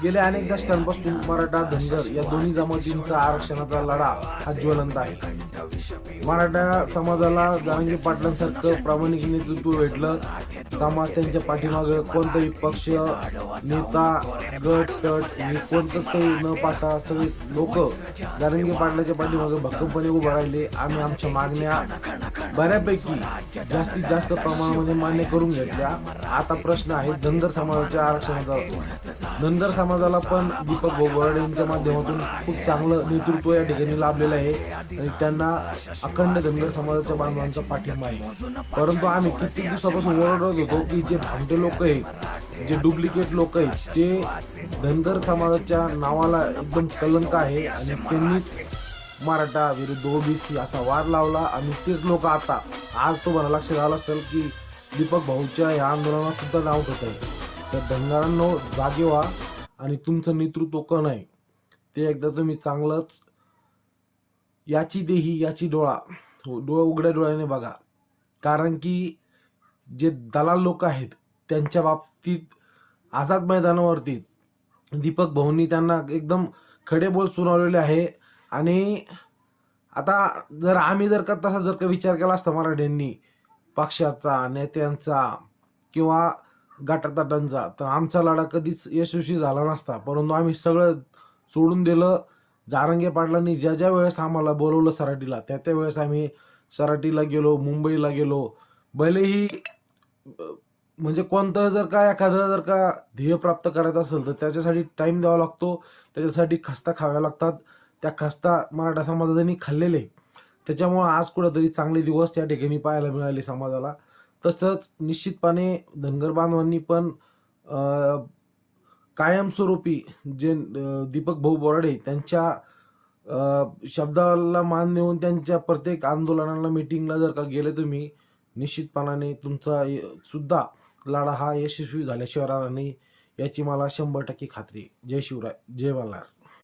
गेल्या अनेक दशकांपासून मराठा धनगर या दोन्ही जमातींचा आरक्षणाचा लढा हा ज्वलंत आहे। मराठा समाजाला जरांगे पाटलांसारखं प्रामाणिक नेतृत्व भेटलं, समाज त्यांच्या पाठीमागे कोणताही पक्ष, नेता, गट तट हे कोणतंच काही न पाहता सगळे लोक जरांगे पाटलाच्या पाठीमागे भक्कमपणे उभे राहिले। आम्ही आमच्या मागण्या बऱ्यापैकी जास्तीत जास्त प्रमाणामध्ये मान्य करून घेतल्या। आता प्रश्न आहे धनगर समाजाच्या आरक्षणाचा। धनगर समाजाला पण दीपक भाऊ बोराडे यांच्या माध्यमातून खूप चांगलं नेतृत्व या ठिकाणी लाभलेलं आहे आणि त्यांना अखंड धनगर समाजाच्या बांधवांचा पाठिंबा आहे। परंतु आम्ही कित्येक दिवसापासून ओरडत होतो की जे भामटे लोक आहेत, जे डुप्लिकेट लोक आहेत, ते धनगर समाजाच्या नावाला एकदम कलंक आहे आणि त्यांनीच मराठा विरुद्ध ओबीसी असा वार लावला आणि तेच लोक आता आज तुम्हाला लक्षात आलं असेल की दीपक भाऊच्या या आंदोलनात सुद्धा नाव ठेवत आहे। तर धनगरांनो जागे व्हा आणि तुमचं नेतृत्व कोण आहे ते एकदा तुम्ही चांगलंच याची देही याची डोळा उघड्या डोळ्याने बघा। कारण की जे दलाल लोक आहेत त्यांच्या बाबतीत आझाद मैदानावरती दीपक भाऊंनी त्यांना एकदम खडे बोल सुनावलेले आहे। आणि आता आम्ही तसा विचार केला असता मराठ्यांनी पक्षाचा, नेत्यांचा किंवा गटातटांचा, तर आमचा लढा कधीच यशस्वी झाला नसता। परंतु आम्ही सगळं सोडून दिलं। जरांगे पाटलांनी ज्या ज्या वेळेस आम्हाला बोलवलं सराटीला, त्या वेळेस आम्ही सराटीला गेलो, मुंबईला गेलो। भलेही म्हणजे कोणतं एखादं ध्येय प्राप्त करायचं असेल तर त्याच्यासाठी टाइम द्यावा लागतो, त्याच्यासाठी खस्ता खाव्या लागतात। त्या खस्ता मराठा समाजाने खाल्लेले, त्याच्यामुळे आज कुठेतरी चांगले दिवस त्या ठिकाणी पाहायला मिळाले समाजाला। तसंच निश्चितपणे धनगर बांधवांनी पण कायमस्वरूपी जे दीपक भाऊ बोराडे त्यांच्या शब्दाला मान देऊन त्यांच्या प्रत्येक आंदोलनाला, मीटिंगला गेले तुम्ही, निश्चितपणाने तुमचा सुद्धा लढा हा यशस्वी झाल्याशिवाय राहणार नाही याची मला 100% खात्री आहे। जय शिवराय, जय मल्हार।